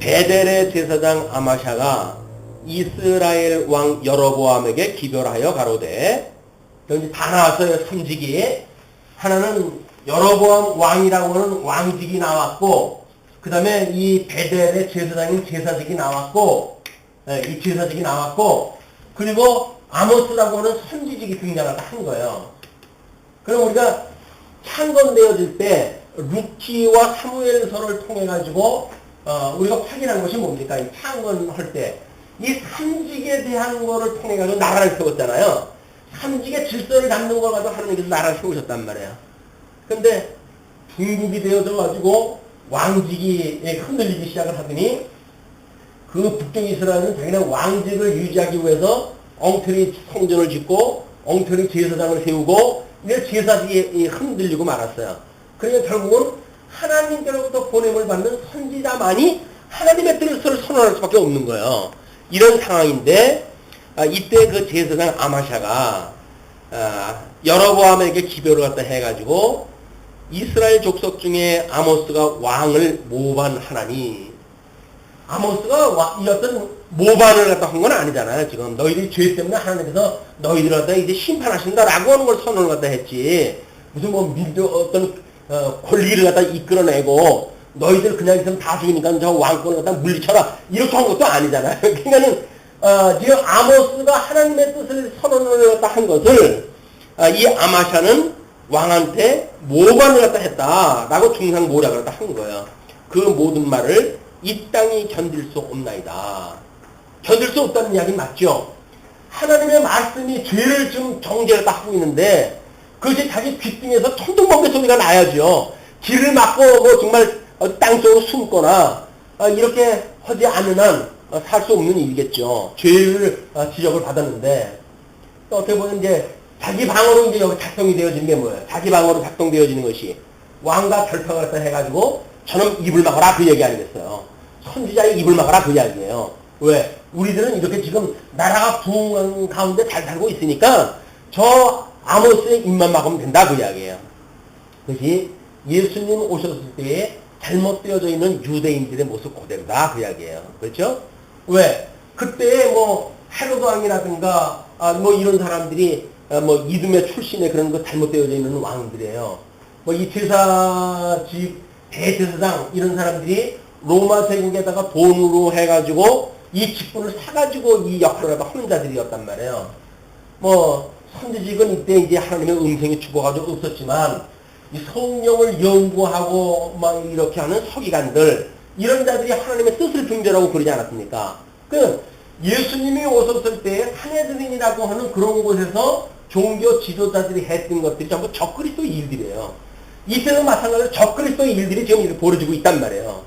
베델의 제사장 아마샤가 이스라엘 왕 여로보암에게 기별하여 가로되, 여기 다 나왔어요. 3직이. 하나는 여로보암 왕이라고 하는 왕직이 나왔고, 그 다음에 이 베델의 제사장인 제사직이 나왔고, 이 제사직이 나왔고, 그리고 아모스라고 하는 선지직이 등장하다 한 거예요. 그럼 우리가 창건되어질 때 루키와 사무엘서를 통해 가지고 우리가 확인한 것이 뭡니까? 이 창건할 때 이 삼직에 대한 거를 통해 가지고 나라를 세웠잖아요. 삼직의 질서를 잡는 걸 가지고 하나님께서 나라를 세우셨단 말이에요. 근데 중국이 되어져 가지고 왕직이 흔들리기 시작을 하더니 그 북쪽 이스라엘은 자기네 왕직을 유지하기 위해서 엉터리 성전을 짓고 엉터리 제사장을 세우고 이제 제사직이 흔들리고 말았어요. 그러니까 결국은 하나님께로부터 보냄을 받는 선지자만이 하나님의 뜻을 선언할 수밖에 없는 거예요. 이런 상황인데 이때 그 제사장 아마샤가 여로보암에게 기별을 갖다 해가지고 이스라엘 족속 중에 아모스가 왕을 모반하나니, 아모스가 이 어떤 모반을 갖다 한 건 아니잖아요. 지금 너희들이 죄 때문에 하나님께서 너희들을 갖다 이제 심판하신다라고 하는 걸 선언을 갖다 했지. 무슨 뭐 민족 어떤 권리를 갖다 이끌어내고 너희들 그냥 있으면 다 죽이니까 저 왕권을 갖다 물리쳐라 이렇게 한 것도 아니잖아요. 그러니까는 지금 아모스가 하나님의 뜻을 선언을 갖다 한 것을 이 아마샤는 왕한테 모반을 갖다 했다라고 중상 모략을 갖다 한 거예요. 그 모든 말을 이 땅이 견딜 수 없나이다. 견딜 수 없다는 이야기 맞죠? 하나님의 말씀이 죄를 좀 정죄를 딱 하고 있는데 그것이 자기 귓등에서 천둥번개 소리가 나야죠. 길을 막고 뭐 정말 땅속으로 숨거나 이렇게 하지 않는 한 살 수 없는 일이겠죠. 죄를 지적을 받았는데 또 어떻게 보면 이제 자기 방어로 이제 여기 작동이 되어지는 게 뭐예요? 자기 방어로 작동되어지는 것이 왕과 결탁을 해서 해가지고 저놈 입을 막아라 그 얘기 아니겠어요? 선지자의 입을 막아라 그 이야기예요. 왜? 우리들은 이렇게 지금 나라가 부흥한 가운데 잘 살고 있으니까 저 아모스의 입만 막으면 된다 그 이야기예요. 그것이 예수님 오셨을 때에 잘못되어져 있는 유대인들의 모습 그대로다 그 이야기예요. 그렇죠? 왜? 그때 뭐 헤로드 왕이라든가 뭐 이런 사람들이 뭐 이듬해 출신의 그런 거 잘못되어져 있는 왕들이에요. 뭐 이 제사직 대제사장 이런 사람들이 로마 제국에다가 돈으로 해가지고 이 직분을 사가지고 이 역할을 하는 자들이었단 말이에요. 뭐 선지직은 이때 이제 하나님의 음성이 죽어가지고 없었지만 이 성령을 연구하고 막 이렇게 하는 서기관들 이런 자들이 하나님의 뜻을 분별하고 그러지 않았습니까? 그 예수님이 오셨을 때 산헤드린이라고 하는 그런 곳에서 종교 지도자들이 했던 것들이 전부 적그리스도 일들이에요. 이때도 마찬가지로 적그리스도의 일들이 지금 이렇게 벌어지고 있단 말이에요.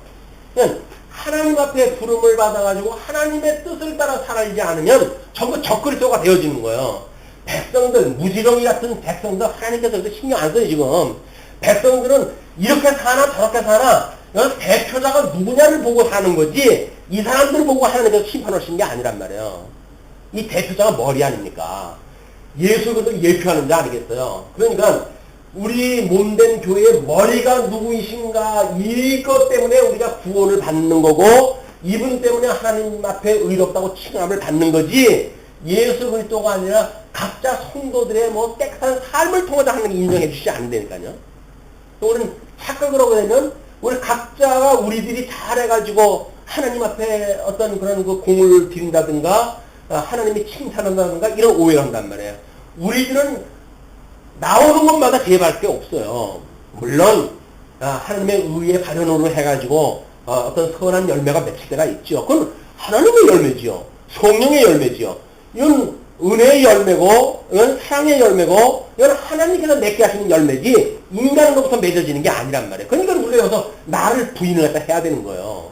그러니까 하나님 앞에 부름을 받아가지고 하나님의 뜻을 따라 살아가지 않으면 전부 적그리스도가 되어지는 거예요. 백성들, 무지렁이 같은 백성들 하나님께서 신경 안 써요, 지금. 백성들은 이렇게 사나 저렇게 사나 여기 대표자가 누구냐를 보고 사는 거지 이 사람들을 보고 하나님께서 심판하시는 게 아니란 말이에요. 이 대표자가 머리 아닙니까? 예수 그리스도를 예표하는 자 아니겠어요? 그러니까 우리 몸된 교회의 머리가 누구이신가 이것 때문에 우리가 구원을 받는 거고 이분 때문에 하나님 앞에 의롭다고 칭함을 받는 거지 예수 그리스도가 아니라 각자 성도들의 뭐 깨끗한 삶을 통해서 하나님이 인정해 주시지 않는다니까요. 또 우리는 착각을 하게 되면 우리 각자가 우리들이 잘해가지고 하나님 앞에 어떤 그런 그 공을 드린다든가 하나님이 칭찬한다든가 이런 오해를 한단 말이에요. 우리들은 나오는 것마다 제발 게 없어요. 물론 하나님의 의에 발현으로 해가지고 어떤 선한 열매가 맺힐 때가 있죠. 그건 하나님의 열매지요. 성령의 열매지요. 이건 은혜의 열매고 이건 사랑의 열매고 이건 하나님께서 맺게 하시는 열매지 인간으로부터 맺어지는 게 아니란 말이에요. 그러니까 우리가 여기서 나를 부인을 갖다 해야 되는 거예요.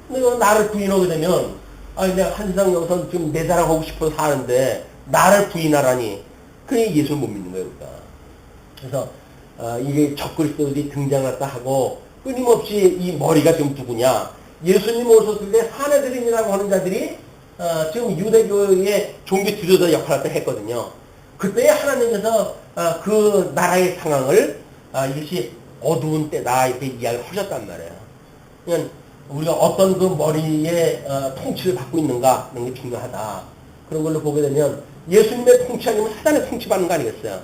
근데 나를 부인하게 되면 내가 한 세상 여기서 지금 내 자랑하고 싶어서 사는데 나를 부인하라니 그게 예수를 못 믿는 거예요. 우리가. 그래서 이게 적그리스도들이 등장했다 하고 끊임없이 이 머리가 지금 누구냐 예수님 오셨을 때 사내들인이라고 하는 자들이 지금 유대교의 종교 지도자 역할을 했거든요. 그때 하나님께서 그 나라의 상황을 이것이 어두운 때다 이렇게 이야기를 하셨단 말이에요. 그러니까 우리가 어떤 그 머리의 통치를 받고 있는가 이런 게 중요하다. 그런 걸로 보게 되면 예수님의 통치 아니면 사단의 통치받는 거 아니겠어요?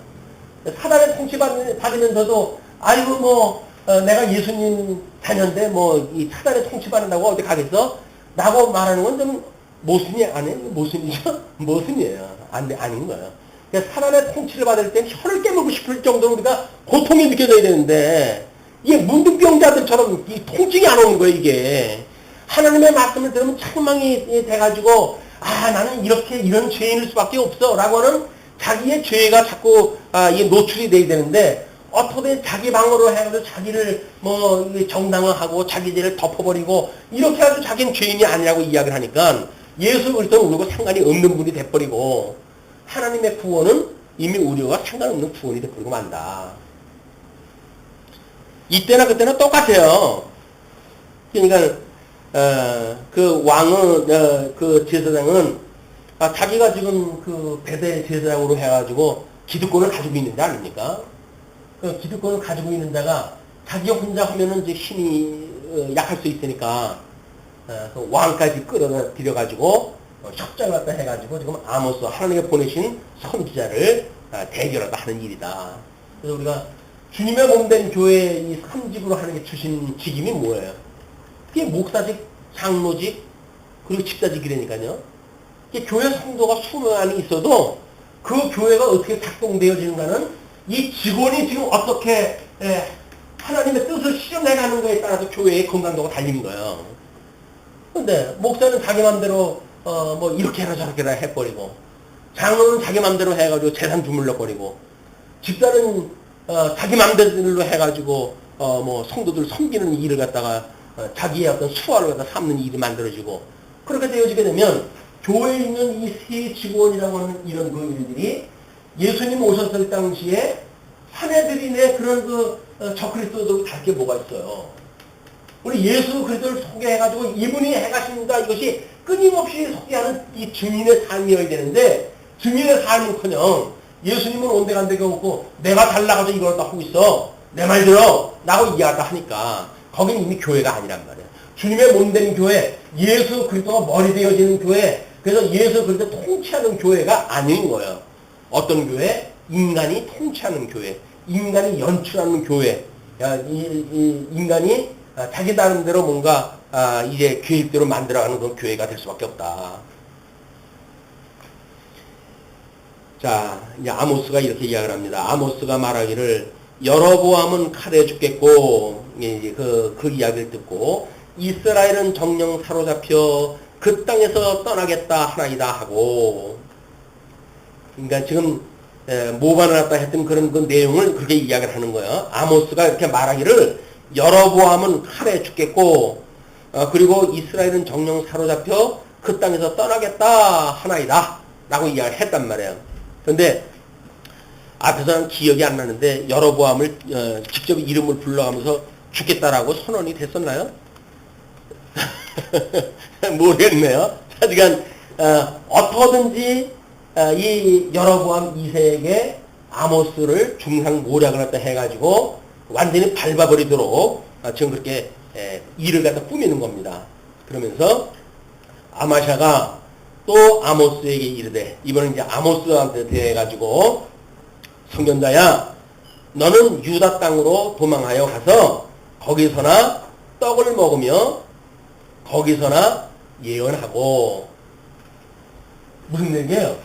사단의 통치받으면서도 아이고 뭐 내가 예수님 자녀인데 뭐 이 사단의 통치받는다고 어디 가겠어? 라고 말하는 건 좀 모순이 아니에요? 모순이죠? 모순이에요. 아닌 거예요. 그러니까 사단의 통치를 받을 땐 혀를 깨물고 싶을 정도로 우리가 고통이 느껴져야 되는데 이게 문둥병자들처럼 이 통증이 안 오는 거예요, 이게. 하나님의 말씀을 들으면 책망이 돼가지고 나는 이런 죄인일 수밖에 없어 라고 하는 자기의 죄가 자꾸 이게 노출이 돼야 되는데 어떻게 자기 방어로 해가지고 자기를 뭐 정당화하고 자기 죄를 덮어버리고 이렇게 해가지고 자기는 죄인이 아니라고 이야기를 하니까 예수 그리스도는 우리가 상관이 없는 분이 돼버리고 하나님의 구원은 이미 우리와 상관없는 구원이 돼버리고 만다. 이때나 그때나 똑같아요. 그러니까 그 왕은 그 제사장은 자기가 지금 그 배대 제사장으로 해가지고 기득권을 가지고 있는 데 아닙니까? 그 기득권을 가지고 있는 자가 자기 혼자 하면은 이제 힘이 약할 수 있으니까 그 왕까지 끌어들여가지고 협작을 갖다 해가지고 지금 아모스 하나님께 보내신 선지자를 대결하다 하는 일이다. 그래서 우리가 주님의 몸된 교회 이 3직으로 하나님께 주신 직임이 뭐예요? 그게 목사직, 장로직, 그리고 집사직이라니까요. 교회 성도가 수많이 있어도 그 교회가 어떻게 작동되어지는가는 이 직원이 지금 어떻게 하나님의 뜻을 실현해가는 거에 따라서 교회의 건강도가 달리는 거예요. 근데 목사는 자기 맘대로 뭐 이렇게 해라 저렇게 해라 해버리고 장로는 자기 맘대로 해가지고 재산 주물러버리고 집사는 자기 맘대로 해가지고 뭐 성도들 섬기는 일을 갖다가 자기의 어떤 수화를 갖다 삼는 일이 만들어지고 그렇게 되어지게 되면 교회에 있는 이 세 직원이라고 하는 이런 그 일들이 예수님 오셨을 당시에 사내들인의 그런 그 적그리스도들 달 게 뭐가 있어요. 우리 예수 그리스도를 소개해가지고 이분이 해가십니다. 이것이 끊임없이 소개하는 이 증인의 삶이어야 되는데 증인의 삶은커녕 예수님은 온데간데가 없고 내가 달라가서 이걸 다 하고 있어. 내 말 들어. 라고 이야기를 하니까 거긴 이미 교회가 아니란 말이야. 주님의 몸된 교회, 예수 그리스도가 머리 되어지는 교회, 그래서 예수 그리스도 통치하는 교회가 아닌 거예요. 어떤 교회? 인간이 통치하는 교회, 인간이 연출하는 교회, 인간이 자기 나름대로 뭔가 이제 계획대로 만들어가는 그런 교회가 될 수밖에 없다. 자, 이제 아모스가 이렇게 이야기를 합니다. 아모스가 말하기를 여로보암은 칼에 죽겠고 이제 그 이야기를 듣고 이스라엘은 정령 사로잡혀 그 땅에서 떠나겠다 하나이다 하고, 그러니까 지금 모반을 갖다 했던 그런 그 내용을 그렇게 이야기를 하는 거예요. 아모스가 이렇게 말하기를 여로보암은 칼에 죽겠고 그리고 이스라엘은 정령 사로잡혀 그 땅에서 떠나겠다 하나이다 라고 이야기를 했단 말이에요. 그런데 앞에서는 기억이 안 나는데 여로보암을 직접 이름을 불러가면서 죽겠다라고 선언이 됐었나요? 모르겠네요. 하여간 어떻게든지 이 여로보암 2세에게 아모스를 중상모략을 갖다 해가지고 완전히 밟아버리도록 지금 그렇게 일을 갖다 꾸미는 겁니다. 그러면서 아마샤가 또 아모스에게 이르되, 이번엔 이제 아모스한테 대해가지고 선견자야, 너는 유다 땅으로 도망하여 가서 거기서나 떡을 먹으며 거기서나 예언하고. 무슨 얘기예요?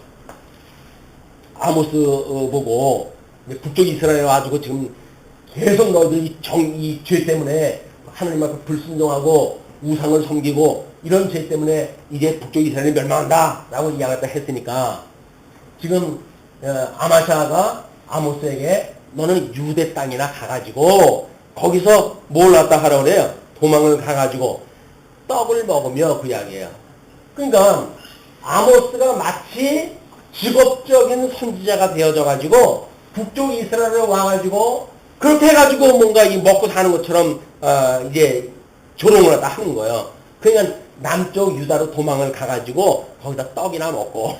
아모스 보고 북쪽 이스라엘에 와가지고 지금 계속 너희들이 이 죄 때문에 하나님 앞에 불순종하고 우상을 섬기고 이런 죄 때문에 이제 북쪽 이스라엘이 멸망한다 라고 이야기했다 했으니까, 지금 아마샤가 아모스에게 너는 유대 땅이나 가가지고 거기서 뭘 갖다 하라고 그래요? 도망을 가가지고 떡을 먹으며, 그 이야기예요. 그러니까 아모스가 마치 직업적인 선지자가 되어져가지고 북쪽 이스라엘에 와가지고 그렇게 해가지고 뭔가 이 먹고 사는 것처럼 이제 조롱을 갖다 하는 거예요. 그러니까 남쪽 유다로 도망을 가가지고 거기다 떡이나 먹고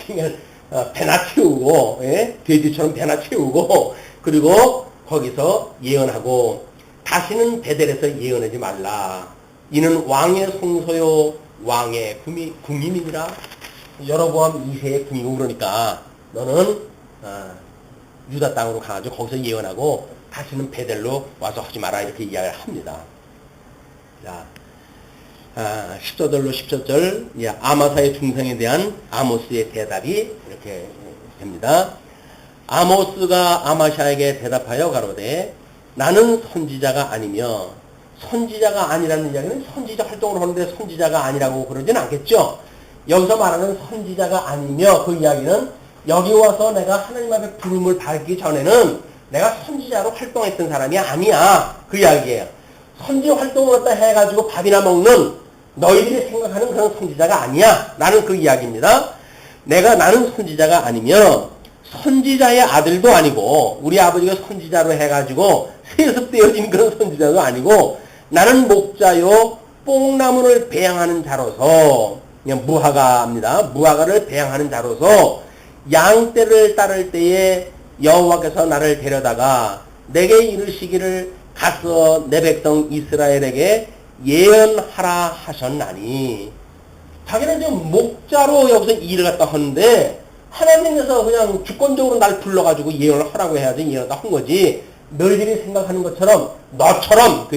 그러니까 배나 채우고, 예? 돼지처럼 배나 채우고, 그리고 거기서 예언하고, 다시는 베델에서 예언하지 말라. 이는 왕의 성소요 왕의 궁임이니라. 여로보암 2세의 궁이고, 그러니까 너는 유다 땅으로 가가지고 거기서 예언하고 다시는 베델로 와서 하지 마라, 이렇게 이야기를 합니다. 자, 14절로 17절 아마사의 중성에 대한 아모스의 대답이 이렇게 됩니다. 아모스가 아마샤에게 대답하여 가로되 나는 선지자가 아니며, 선지자가 아니라는 이야기는 선지자 활동을 하는데 선지자가 아니라고 그러진 않겠죠. 여기서 말하는 선지자가 아니며, 그 이야기는 여기 와서 내가 하나님 앞에 부름을 받기 전에는 내가 선지자로 활동했던 사람이 아니야, 그 이야기예요. 선지 활동을 갖다 해가지고 밥이나 먹는 너희들이 생각하는 그런 선지자가 아니야 라는 그 이야기입니다. 나는 선지자가 아니며 선지자의 아들도 아니고, 우리 아버지가 선지자로 해가지고 세습되어진 그런 선지자도 아니고, 나는 목자요 뽕나무를 배양하는 자로서, 그냥 무화과입니다. 무화과를 배양하는 자로서 양떼를 따를 때에 여호와께서 나를 데려다가 내게 이르시기를 가서 내 백성 이스라엘에게 예언하라 하셨나니. 자기는 지금 목자로 여기서 일을 갖다 하는데 하나님께서 그냥 주권적으로 날 불러가지고 예언을 하라고 해야지 예언을 한 거지, 너희들이 생각하는 것처럼 너처럼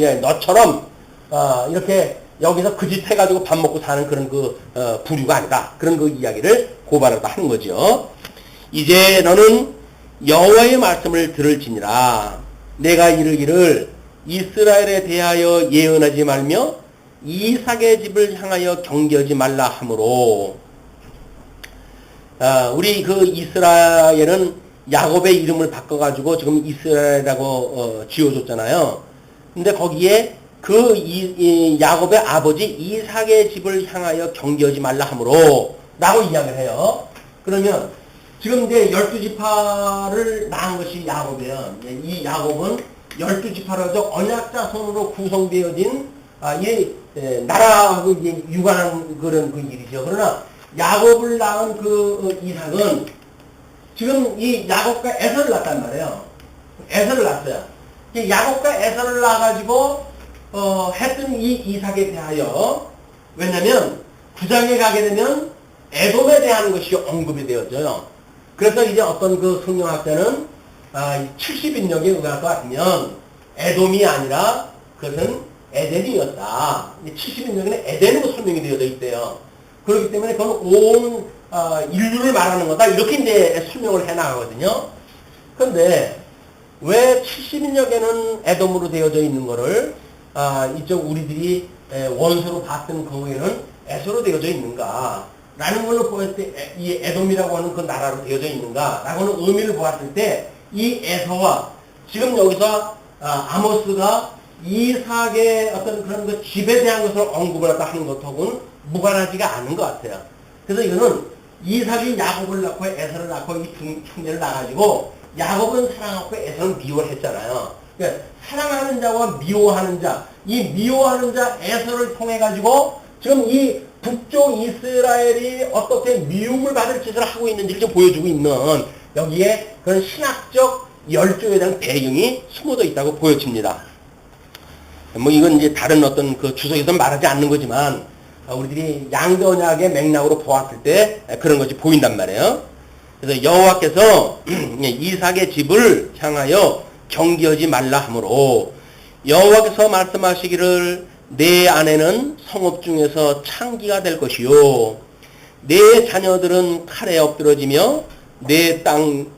이렇게 여기서 그 짓 해가지고 밥 먹고 사는 그런 부류가 아니다, 그런 그 이야기를 고발을 하는 거죠. 이제 너는 여호와의 말씀을 들을지니라. 내가 이르기를 이스라엘에 대하여 예언하지 말며 이삭의 집을 향하여 경계하지 말라 하므로. 우리 그 이스라엘은 야곱의 이름을 바꿔가지고 지금 이스라엘이라고 지어줬잖아요. 근데 거기에 야곱의 아버지 이삭의 집을 향하여 경계하지 말라 하므로 라고 이야기를 해요. 그러면 지금 이제 12지파를 낳은 것이 야곱이에요. 이 야곱은 12지파로 해서 언약자손으로 구성되어진 이 나라하고 이제 유관한 그런 그 일이죠. 그러나 야곱을 낳은 그 이삭은 지금 이 야곱과 에서를 낳았단 말이에요. 에서를 낳았어요. 야곱과 에서를 낳아가지고 했던 이 이삭에 대하여, 왜냐면 9장에 가게 되면 에돔에 대한 것이 언급이 되어져요. 그래서 이제 어떤 그 성경학자는 70인역에 의할 것 같으면 에돔이 아니라 그것은 에덴이었다. 70인역에는 에덴으로 설명이 되어져 있대요. 그렇기 때문에 그건 온 인류를 말하는 거다, 이렇게 이제 설명을 해 나가거든요. 그런데 왜 70인역에는 에돔으로 되어져 있는 거를 이쪽 우리들이 원수로 봤던 거에는 에서로 되어져 있는가? 라는 걸로 보았을 때 이 에돔이라고 하는 그 나라로 되어져 있는가 라고 하는 의미를 보았을 때 이 에서와 지금 여기서 아모스가 이삭의 어떤 그런 그 집에 대한 것을 언급을 하다 하는 것하고는 무관하지가 않은 것 같아요. 그래서 이거는 이삭이 야곱을 낳고 에서를 낳고 이 형제를 낳아가지고 야곱은 사랑하고 에서는 미워를 했잖아요. 그러니까 사랑하는 자와 미워하는 자, 이 미워하는 자 에서를 통해 가지고 지금 이 북쪽 이스라엘이 어떻게 미움을 받을 짓을 하고 있는지를 좀 보여주고 있는 여기에 그런 신학적 열조에 대한 배경이 숨어져 있다고 보여집니다. 뭐 이건 이제 다른 어떤 그 주석에서 말하지 않는 거지만 우리들이 양대 언약의 맥락으로 보았을 때 그런 것이 보인단 말이에요. 그래서 여호와께서 이삭의 집을 향하여 경계하지 말라 하므로 여호와께서 말씀하시기를 내 아내는 성읍 중에서 창기가 될 것이요 내 자녀들은 칼에 엎드러지며 내 땅은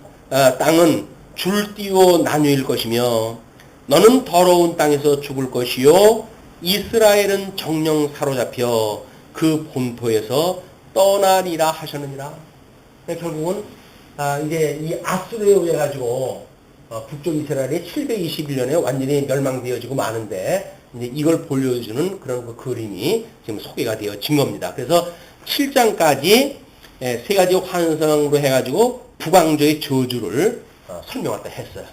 줄띠워 나누일 것이며 너는 더러운 땅에서 죽을 것이요 이스라엘은 정령 사로잡혀 그 본토에서 떠나리라 하셨느니라. 결국은 이제 이 아수르에 의해 가지고 북쪽 이스라엘이 721년에 완전히 멸망되어지고 마는데 이제 이걸 보여주는 그런 그 그림이 지금 소개가 되어진 겁니다. 그래서 7장까지 세 가지 환상으로 해가지고 북왕조의 저주를 설명했다 했어요.